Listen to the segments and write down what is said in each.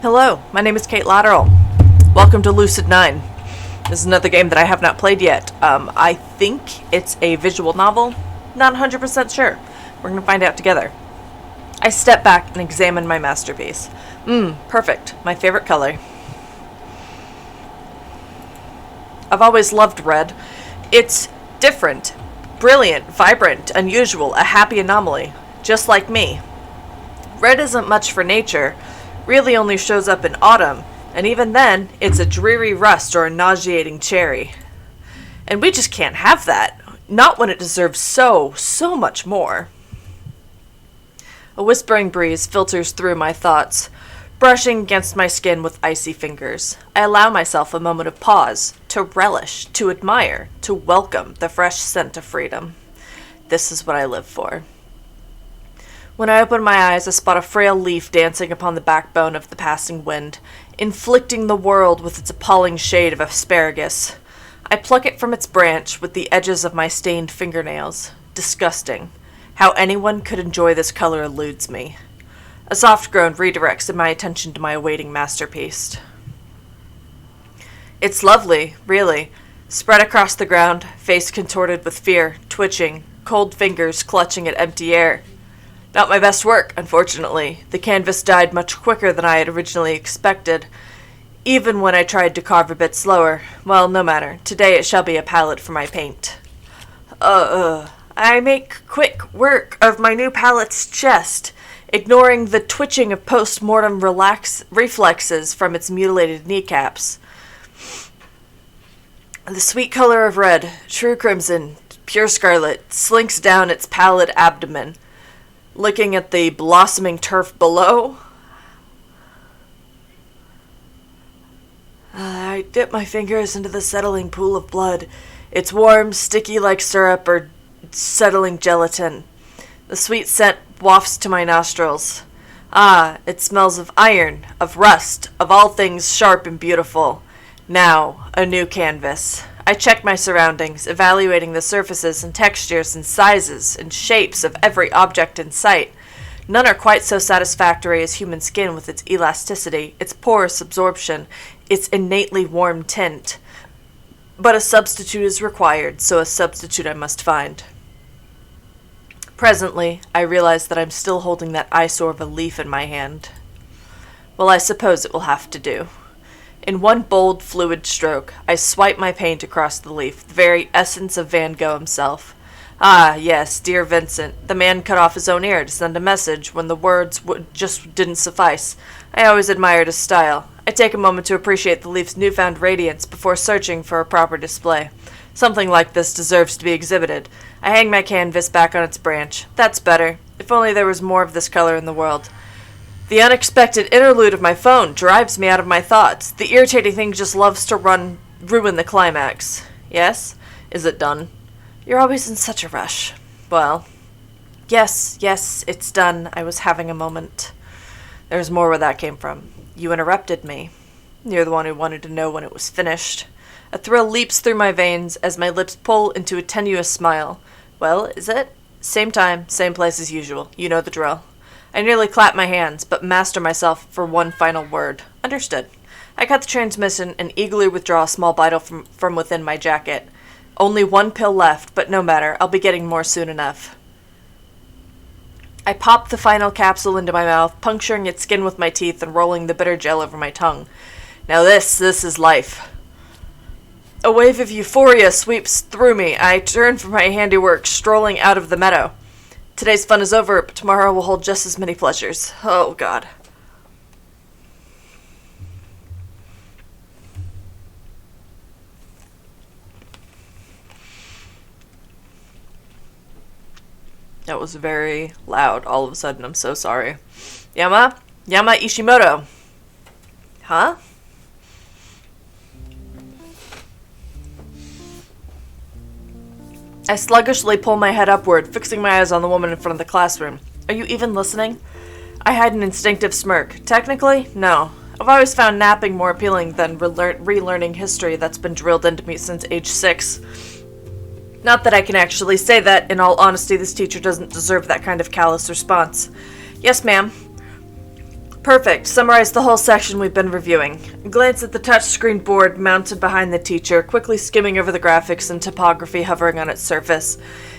Hello, my name is Kate Lateral. Welcome to Lucid 9. This is another game that I have not played yet. I think it's a visual novel. Not 100% sure. We're going to find out together. I step back and examine my masterpiece. Perfect. My favorite color. I've always loved red. It's different, brilliant, vibrant, unusual, a happy anomaly. Just like me. Red isn't much for nature. Really only shows up in autumn, and even then, it's a dreary rust or a nauseating cherry. And we just can't have that. Not when it deserves so much more. A whispering breeze filters through my thoughts, brushing against my skin with icy fingers. I allow myself a moment of pause, to relish, to admire, to welcome the fresh scent of freedom. This is what I live for. When I open my eyes, I spot a frail leaf dancing upon the backbone of the passing wind, inflicting the world with its appalling shade of asparagus. I pluck it from its branch with the edges of my stained fingernails. Disgusting. How anyone could enjoy this color eludes me. A soft groan redirects my attention to my awaiting masterpiece. It's lovely, really. Spread across the ground, face contorted with fear, twitching, cold fingers clutching at empty air. Not my best work, unfortunately. The canvas died much quicker than I had originally expected, even when I tried to carve a bit slower. Well, no matter. Today it shall be a palette for my paint. I make quick work of my new palette's chest, ignoring the twitching of post-mortem reflexes from its mutilated kneecaps. The sweet color of red, true crimson, pure scarlet, slinks down its pallid abdomen. Looking at the blossoming turf below, I dip my fingers into the settling pool of blood. It's warm, sticky like syrup or settling gelatin. The sweet scent wafts to my nostrils. It smells of iron, of rust, of all things sharp and beautiful. Now, a new canvas. I check my surroundings, evaluating the surfaces and textures and sizes and shapes of every object in sight. None are quite so satisfactory as human skin with its elasticity, its porous absorption, its innately warm tint. But a substitute is required, so a substitute I must find. Presently, I realize that I'm still holding that eyesore of a leaf in my hand. Well, I suppose it will have to do. In one bold, fluid stroke, I swipe my paint across the leaf, the very essence of Van Gogh himself. Yes, dear Vincent, the man cut off his own ear to send a message when the words just didn't suffice. I always admired his style. I take a moment to appreciate the leaf's newfound radiance before searching for a proper display. Something like this deserves to be exhibited. I hang my canvas back on its branch. That's better. If only there was more of this color in the world. The unexpected interlude of my phone drives me out of my thoughts. The irritating thing just loves to ruin the climax. Yes? Is it done? You're always in such a rush. Well, yes, it's done. I was having a moment. There's more where that came from. You interrupted me. You're the one who wanted to know when it was finished. A thrill leaps through my veins as my lips pull into a tenuous smile. Well, is it? Same time, same place as usual. You know the drill. I nearly clap my hands, but master myself for one final word. Understood. I cut the transmission and eagerly withdraw a small bottle from within my jacket. Only one pill left, but no matter. I'll be getting more soon enough. I pop the final capsule into my mouth, puncturing its skin with my teeth and rolling the bitter gel over my tongue. Now this is life. A wave of euphoria sweeps through me. I turn from my handiwork, strolling out of the meadow. Today's fun is over, but tomorrow will hold just as many pleasures. Oh, God. That was very loud all of a sudden. I'm so sorry. Yama Ishimoto. Huh? I sluggishly pull my head upward, fixing my eyes on the woman in front of the classroom. Are you even listening? I hide an instinctive smirk. Technically, no. I've always found napping more appealing than relearning history that's been drilled into me since age 6. Not that I can actually say that. In all honesty, this teacher doesn't deserve that kind of callous response. Yes, ma'am. Perfect. Summarize the whole section we've been reviewing. Glance at the touchscreen board mounted behind the teacher, quickly skimming over the graphics and topography hovering on its surface.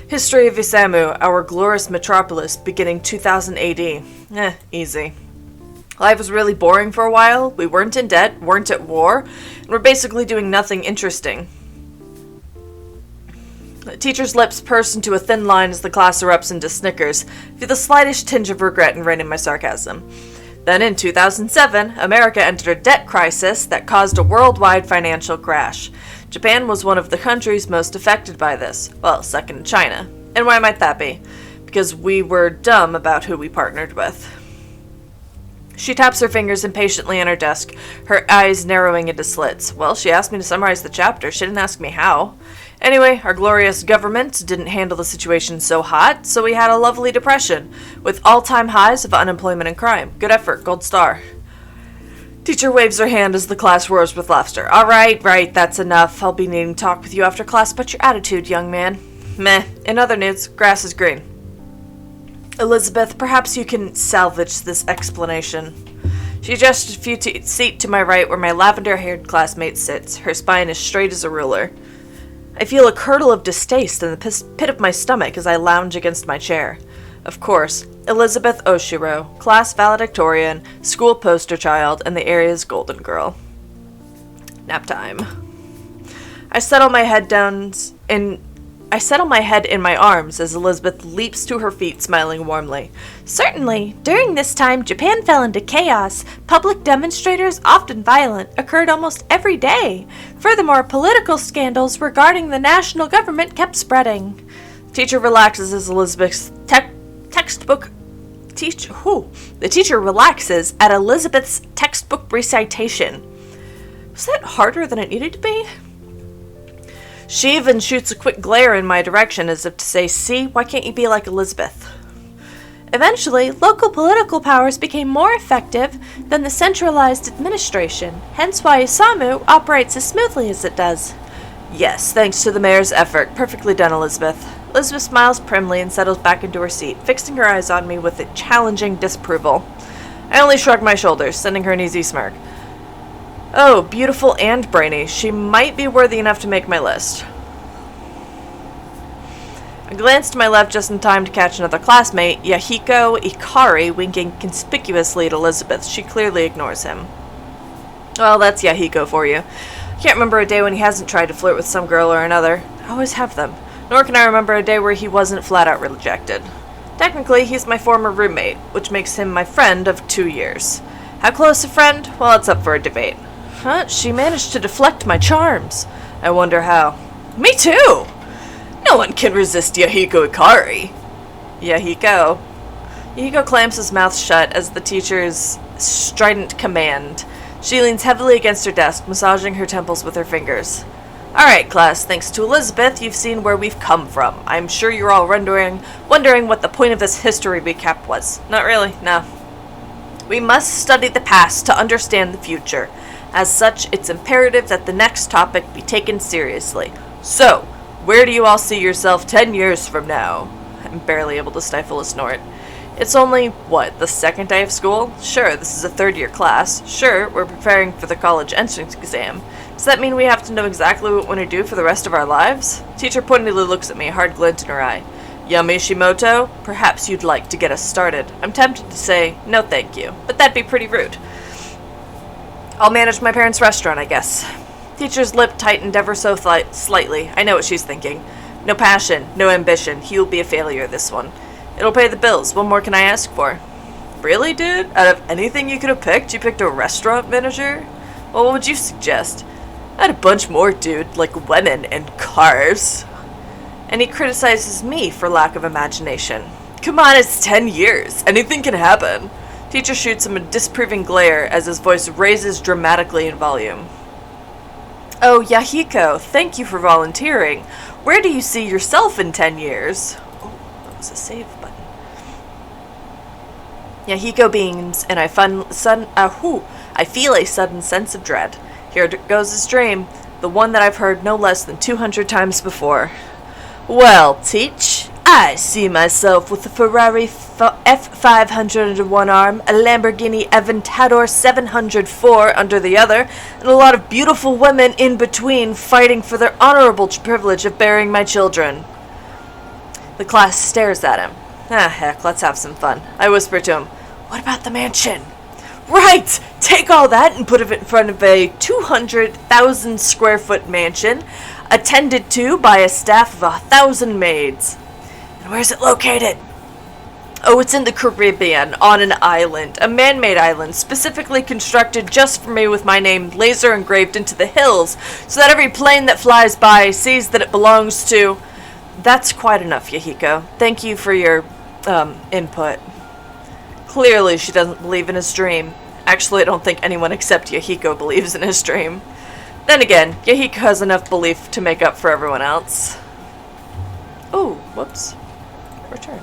History of Isamu, our glorious metropolis, beginning 2000 AD. Easy. Life was really boring for a while. We weren't in debt, weren't at war, and we're basically doing nothing interesting. The teacher's lips pursed into a thin line as the class erupts into snickers, with the slightest tinge of regret inraining my sarcasm. Then in 2007, America entered a debt crisis that caused a worldwide financial crash. Japan was one of the countries most affected by this. Well, second to China. And why might that be? Because we were dumb about who we partnered with. She taps her fingers impatiently on her desk, her eyes narrowing into slits. Well, she asked me to summarize the chapter. She didn't ask me how. Anyway, our glorious government didn't handle the situation so hot, so we had a lovely depression, with all-time highs of unemployment and crime. Good effort, gold star. Teacher waves her hand as the class roars with laughter. All right, that's enough. I'll be needing to talk with you after class about your attitude, young man. Meh. In other news, grass is green. Elizabeth, perhaps you can salvage this explanation. She adjusts a seat to my right where my lavender-haired classmate sits. Her spine is straight as a ruler. I feel a curdle of distaste in the pit of my stomach as I lounge against my chair. Of course, Elizabeth Oshiro, class valedictorian, school poster child, and the area's golden girl. Nap time. I settle my head in my arms as Elizabeth leaps to her feet, smiling warmly. Certainly, during this time, Japan fell into chaos. Public demonstrators, often violent, occurred almost every day. Furthermore, political scandals regarding the national government kept spreading. The teacher relaxes as Elizabeth's textbook. The teacher relaxes at Elizabeth's textbook recitation. Was that harder than it needed to be? She even shoots a quick glare in my direction as if to say, see, why can't you be like Elizabeth? Eventually, local political powers became more effective than the centralized administration, hence why Isamu operates as smoothly as it does. Yes, thanks to the mayor's effort. Perfectly done, Elizabeth. Elizabeth smiles primly and settles back into her seat, fixing her eyes on me with a challenging disapproval. I only shrug my shoulders, sending her an easy smirk. Oh, beautiful and brainy. She might be worthy enough to make my list. I glanced to my left just in time to catch another classmate, Yahiko Ikari, winking conspicuously at Elizabeth. She clearly ignores him. Well, that's Yahiko for you. Can't remember a day when he hasn't tried to flirt with some girl or another. I always have them. Nor can I remember a day where he wasn't flat out rejected. Technically, he's my former roommate, which makes him my friend of 2 years. How close a friend? Well, it's up for a debate. Huh? She managed to deflect my charms. I wonder how. Me too! No one can resist Yahiko Ikari. Yahiko. Yahiko clamps his mouth shut as the teacher's strident command. She leans heavily against her desk, massaging her temples with her fingers. Alright, class, thanks to Elizabeth, you've seen where we've come from. I'm sure you're all wondering what the point of this history recap was. Not really, no. We must study the past to understand the future. As such, it's imperative that the next topic be taken seriously. So, where do you all see yourself 10 years from now? I'm barely able to stifle a snort. It's only, the second day of school? Sure, this is a third-year class. Sure, we're preparing for the college entrance exam. Does that mean we have to know exactly what we want to do for the rest of our lives? Teacher pointedly looks at me, a hard glint in her eye. Yamashimoto, perhaps you'd like to get us started. I'm tempted to say, no thank you, but that'd be pretty rude. I'll manage my parents' restaurant, I guess. Teacher's lip tightened ever so slightly. I know what she's thinking. No passion, no ambition. He'll be a failure, this one. It'll pay the bills. What more can I ask for? Really, dude? Out of anything you could have picked, you picked a restaurant manager? Well, what would you suggest? I had a bunch more, dude, like women and cars. And he criticizes me for lack of imagination. Come on, it's 10 years. Anything can happen. Teacher shoots him a disapproving glare as his voice raises dramatically in volume. Oh, Yahiko, thank you for volunteering. Where do you see yourself in 10 years? Oh, that was a save button. Yahiko beams, and I feel a sudden sense of dread. Here goes his dream, the one that I've heard no less than 200 times before. Well, Teach, I see myself with a Ferrari F500 under one arm, a Lamborghini Aventador 704 under the other, and a lot of beautiful women in between fighting for their honorable privilege of bearing my children. The class stares at him. Ah, heck, let's have some fun. I whisper to him, what about the mansion? Right! Take all that and put it in front of a 200,000 square foot mansion, attended to by a staff of 1,000 maids. And where's it located? Oh, it's in the Caribbean, on an island, a man-made island, specifically constructed just for me with my name laser engraved into the hills, so that every plane that flies by sees that it belongs to... That's quite enough, Yahiko. Thank you for your, input. Clearly, she doesn't believe in his dream. Actually, I don't think anyone except Yahiko believes in his dream. Then again, Yahiko has enough belief to make up for everyone else. Oh, whoops. Return.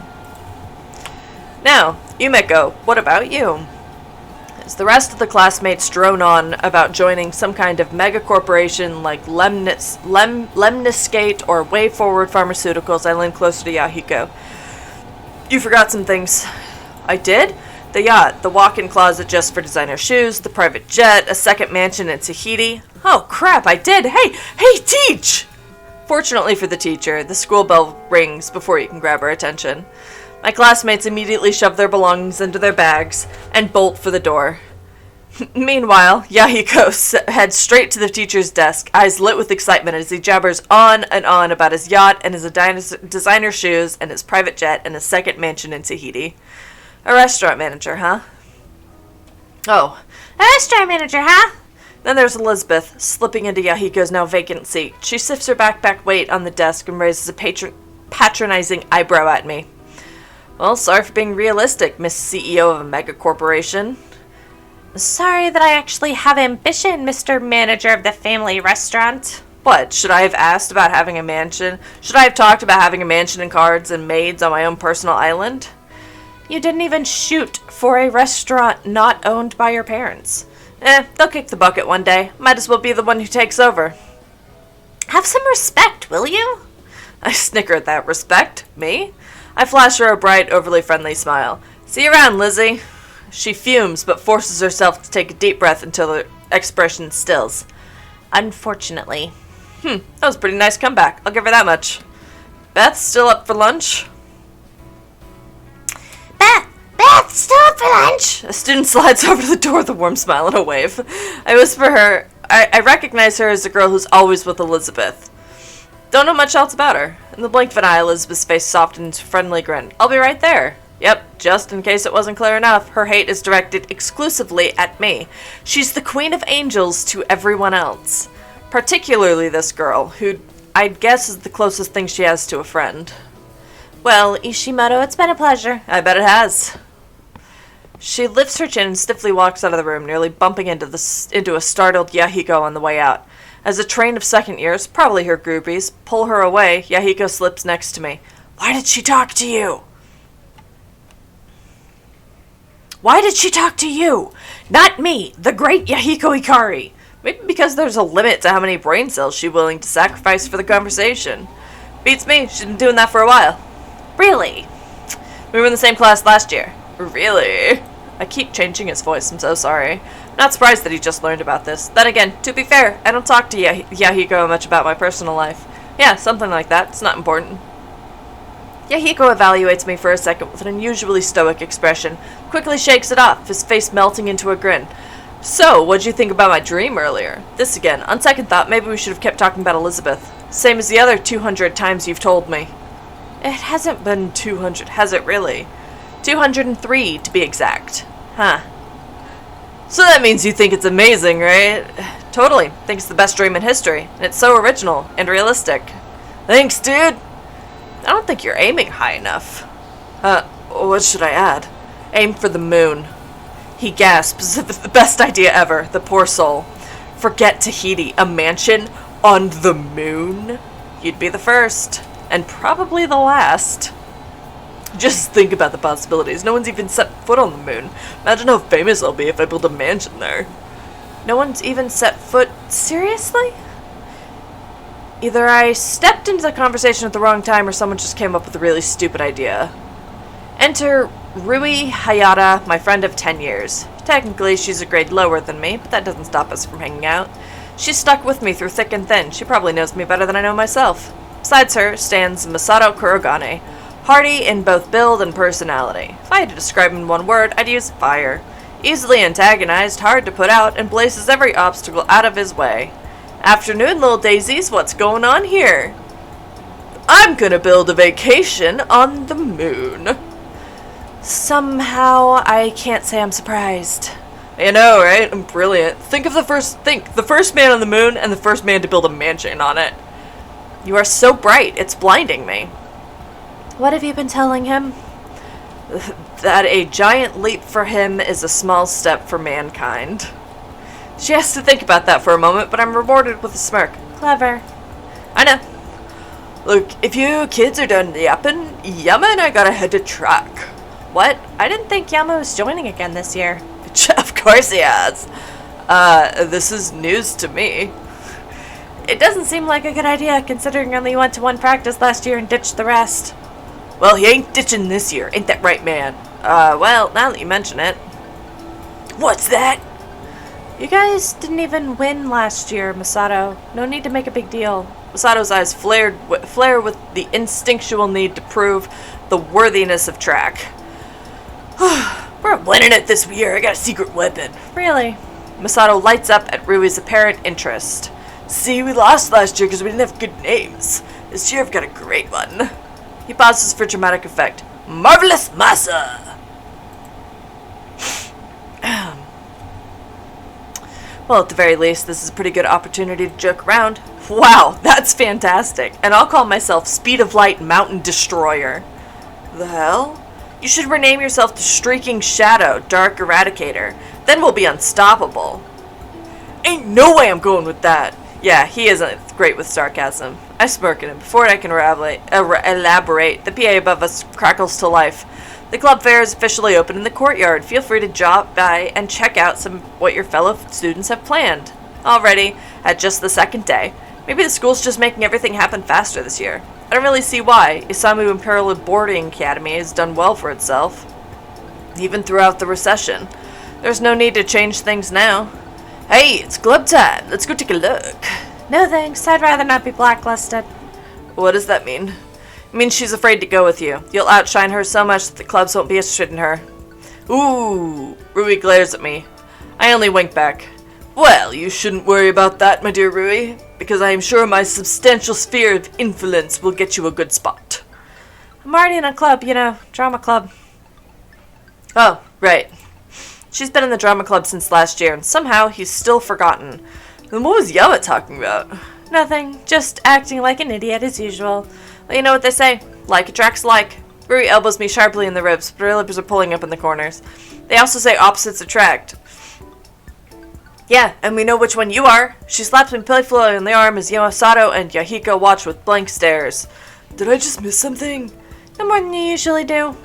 Now, Yumeko, what about you? As the rest of the classmates drone on about joining some kind of mega corporation like Lemniscate or Way Forward Pharmaceuticals, I lean closer to Yahiko. You forgot some things. I did? The yacht, the walk-in closet just for designer shoes, the private jet, a second mansion in Tahiti. Oh crap, I did! Hey, teach! Fortunately for the teacher, the school bell rings before you can grab her attention. My classmates immediately shove their belongings into their bags and bolt for the door. Meanwhile, Yahiko heads straight to the teacher's desk, eyes lit with excitement as he jabbers on and on about his yacht and his designer shoes and his private jet and his second mansion in Tahiti. A restaurant manager, huh? Oh, a restaurant manager, huh? Then there's Elizabeth, slipping into Yahiko's now vacant seat. She sifts her backpack weight on the desk and raises a patronizing eyebrow at me. Well, sorry for being realistic, Miss CEO of a mega corporation. Sorry that I actually have ambition, Mr. Manager of the family restaurant. What, should I have asked about having a mansion? Should I have talked about having a mansion and cards and maids on my own personal island? You didn't even shoot for a restaurant not owned by your parents. They'll kick the bucket one day. Might as well be the one who takes over. Have some respect, will you? I snicker at that. Respect? Me? I flash her a bright, overly friendly smile. See you around, Lizzie. She fumes, but forces herself to take a deep breath until her expression stills. Unfortunately. That was a pretty nice comeback. I'll give her that much. Beth, still up for lunch? Beth, still up for lunch? A student slides over to the door with a warm smile and a wave. I whisper her. I recognize her as the girl who's always with Elizabeth. Don't know much else about her. In the blink of an eye, Elizabeth's face softened into a friendly grin. I'll be right there. Yep, just in case it wasn't clear enough, her hate is directed exclusively at me. She's the queen of angels to everyone else. Particularly this girl, who I'd guess is the closest thing she has to a friend. Well, Ishimoto, it's been a pleasure. I bet it has. She lifts her chin and stiffly walks out of the room, nearly bumping into a startled Yahiko on the way out. As a train of second years, probably her groupies, pull her away, Yahiko slips next to me. Why did she talk to you? Why did she talk to you? Not me, the great Yahiko Ikari. Maybe because there's a limit to how many brain cells she's willing to sacrifice for the conversation. Beats me, she's been doing that for a while. Really? We were in the same class last year. Really? I keep changing his voice, I'm so sorry. Not surprised that he just learned about this. Then again, to be fair, I don't talk to Yahiko much about my personal life. Yeah, something like that. It's not important. Yahiko evaluates me for a second with an unusually stoic expression, quickly shakes it off, his face melting into a grin. So, what'd you think about my dream earlier? This again. On second thought, maybe we should have kept talking about Elizabeth. Same as the other 200 times you've told me. It hasn't been 200, has it really? 203, to be exact. Huh. So that means you think it's amazing, right? Totally. Think it's the best dream in history. And it's so original and realistic. Thanks, dude. I don't think you're aiming high enough. What should I add? Aim for the moon. He gasps. The best idea ever. The poor soul. Forget Tahiti. A mansion on the moon? You'd be the first. And probably the last. Just think about the possibilities. No one's even set foot on the moon. Imagine how famous I'll be if I build a mansion there. No one's even set foot... Seriously? Either I stepped into the conversation at the wrong time or someone just came up with a really stupid idea. Enter Rui Hayata, my friend of 10 years. Technically, she's a grade lower than me, but that doesn't stop us from hanging out. She's stuck with me through thick and thin. She probably knows me better than I know myself. Besides her stands Masato Kurogane, hardy in both build and personality. If I had to describe him in one word, I'd use fire. Easily antagonized, hard to put out, and blazes every obstacle out of his way. Afternoon, little daisies, what's going on here? I'm gonna build a vacation on the moon. Somehow, I can't say I'm surprised. You know, right? I'm brilliant. Think the first man on the moon and the first man to build a mansion on it. You are so bright, it's blinding me. What have you been telling him? That a giant leap for him is a small step for mankind. She has to think about that for a moment, but I'm rewarded with a smirk. Clever. I know. Look, if you kids are done yapping, Yama and I gotta head to track. What? I didn't think Yama was joining again this year. Of course he has. This is news to me. It doesn't seem like a good idea, considering only went to one practice last year and ditched the rest. Well, he ain't ditching this year, ain't that right, man? Well, now that you mention it. What's that? You guys didn't even win last year, Masato. No need to make a big deal. Masato's eyes flare with the instinctual need to prove the worthiness of track. We're winning it this year. I got a secret weapon. Really? Masato lights up at Rui's apparent interest. See, we lost last year because we didn't have good names. This year I've got a great one. He pauses for dramatic effect. Marvelous Masa! Well, at the very least, this is a pretty good opportunity to joke around. Wow, that's fantastic. And I'll call myself Speed of Light Mountain Destroyer. The hell? You should rename yourself to Streaking Shadow, Dark Eradicator. Then we'll be unstoppable. Ain't no way I'm going with that. Yeah, he isn't great with sarcasm. I smirk at him. Before I can elaborate, the PA above us crackles to life. The club fair is officially open in the courtyard. Feel free to drop by and check out what your fellow students have planned. Already, at just the second day. Maybe the school's just making everything happen faster this year. I don't really see why. Isamu Imperial Boarding Academy has done well for itself, even throughout the recession. There's no need to change things now. Hey, it's club time. Let's go take a look. No thanks. I'd rather not be blacklisted. What does that mean? It means she's afraid to go with you. You'll outshine her so much that the clubs won't be interested in her. Ooh, Rui glares at me. I only wink back. Well, you shouldn't worry about that, my dear Rui, because I am sure my substantial sphere of influence will get you a good spot. I'm already in a club, you know, drama club. Oh, right. She's been in the drama club since last year, and somehow he's still forgotten. Then what was Yama talking about? Nothing, just acting like an idiot as usual. Well, you know what they say, like attracts like. Rui elbows me sharply in the ribs, but her lips are pulling up in the corners. They also say opposites attract. Yeah, and we know which one you are. She slaps me playfully on the arm as Yamasato and Yahiko watch with blank stares. Did I just miss something? No more than you usually do.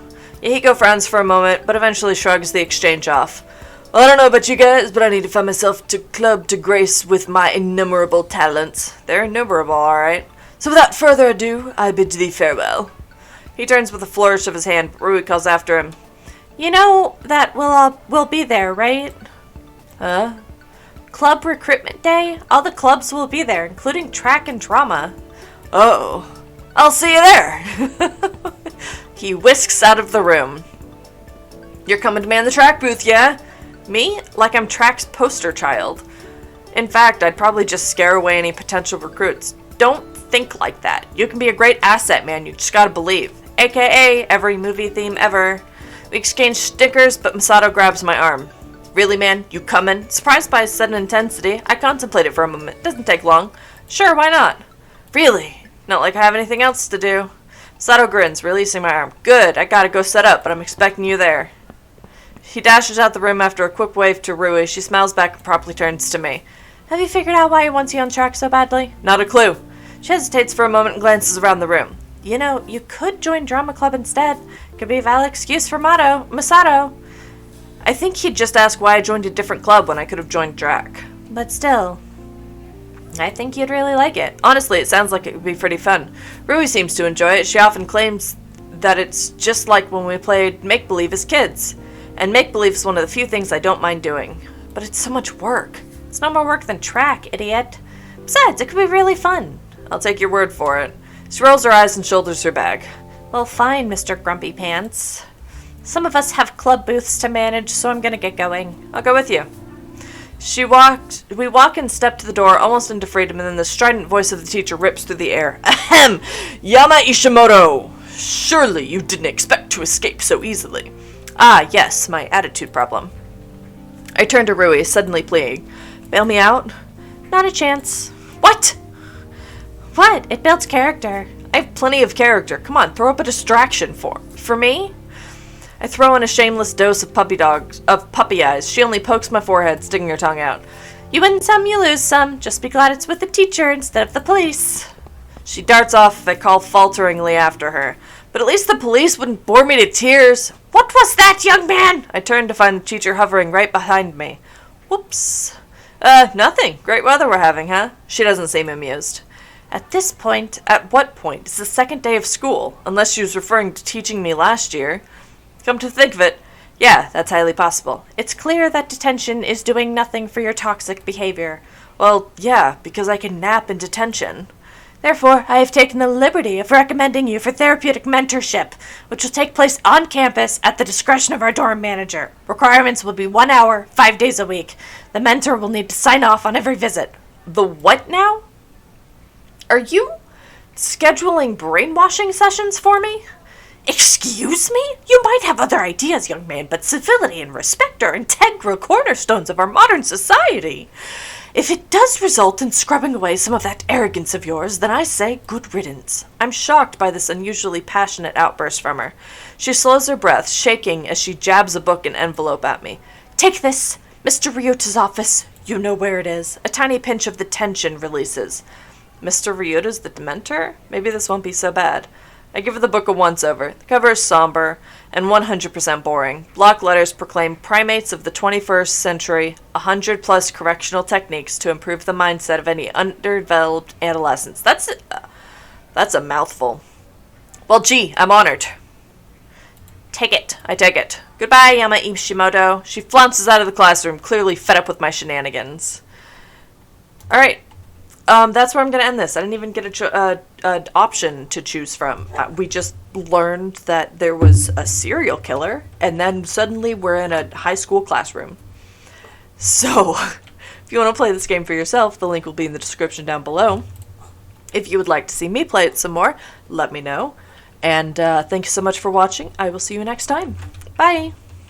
Yahiko frowns for a moment, but eventually shrugs the exchange off. Well, I don't know about you guys, but I need to find myself to club to grace with my innumerable talents. They're innumerable, alright. So without further ado, I bid thee farewell. He turns with a flourish of his hand, but Rui calls after him. You know that we'll be there, right? Huh? Club recruitment day? All the clubs will be there, including track and drama. Oh, I'll see you there. He whisks out of the room. You're coming to man the track booth, yeah? Me? Like I'm track's poster child. In fact, I'd probably just scare away any potential recruits. Don't think like that. You can be a great asset, man. You just gotta believe. AKA every movie theme ever. We exchange stickers, but Masato grabs my arm. Really, man? You coming? Surprised by his sudden intensity, I contemplate it for a moment. Doesn't take long. Sure, why not? Really? Not like I have anything else to do. Masato grins, releasing my arm. Good, I gotta go set up, but I'm expecting you there. He dashes out the room after a quick wave to Rui. She smiles back and promptly turns to me. Have you figured out why he wants you on track so badly? Not a clue. She hesitates for a moment and glances around the room. You know, you could join drama club instead. Could be a valid excuse for Masato. I think he'd just ask why I joined a different club when I could have joined track. But still. I think you'd really like it. Honestly, it sounds like it would be pretty fun. Rui seems to enjoy it. She often claims that it's just like when we played make-believe as kids. And make-believe is one of the few things I don't mind doing. But it's so much work. It's no more work than track, idiot. Besides, it could be really fun. I'll take your word for it. She rolls her eyes and shoulders her bag. Well, fine, Mr. Grumpy Pants. Some of us have club booths to manage, so I'm gonna get going. I'll go with you. We walk and step to the door, almost into freedom, and then the strident voice of the teacher rips through the air. Ahem! Yama Ishimoto! Surely you didn't expect to escape so easily. Ah, yes, my attitude problem. I turn to Rui, suddenly pleading. Bail me out? Not a chance. What? What? It builds character. I have plenty of character. Come on, throw up a distraction for me? I throw in a shameless dose of puppy eyes. She only pokes my forehead, sticking her tongue out. You win some, you lose some. Just be glad it's with the teacher instead of the police. She darts off if I call falteringly after her. But at least the police wouldn't bore me to tears. What was that, young man? I turned to find the teacher hovering right behind me. Whoops. Nothing. Great weather we're having, huh? She doesn't seem amused. At what point? It's the second day of school, unless she was referring to teaching me last year. Come to think of it, yeah, that's highly possible. It's clear that detention is doing nothing for your toxic behavior. Well, yeah, because I can nap in detention. Therefore, I have taken the liberty of recommending you for therapeutic mentorship, which will take place on campus at the discretion of our dorm manager. Requirements will be 1 hour, 5 days a week. The mentor will need to sign off on every visit. The what now? Are you scheduling brainwashing sessions for me? Excuse me? You might have other ideas, young man, but civility and respect are integral cornerstones of our modern society. If it does result in scrubbing away some of that arrogance of yours, then I say good riddance. I'm shocked by this unusually passionate outburst from her. She slows her breath, shaking as she jabs a book and envelope at me. Take this, Mr. Ryuta's office. You know where it is. A tiny pinch of the tension releases. Mr. Ryuta's the Dementor? Maybe this won't be so bad. I give her the book a once-over. The cover is somber and 100% boring. Block letters proclaim primates of the 21st century, 100-plus correctional techniques to improve the mindset of any underdeveloped adolescents. That's a mouthful. Well, gee, I'm honored. Take it. I take it. Goodbye, Yama Ishimoto. She flounces out of the classroom, clearly fed up with my shenanigans. Alright. That's where I'm going to end this. I didn't even get an option to choose from. We just learned that there was a serial killer, and then suddenly we're in a high school classroom. So, if you want to play this game for yourself, the link will be in the description down below. If you would like to see me play it some more, let me know. And thank you so much for watching. I will see you next time. Bye!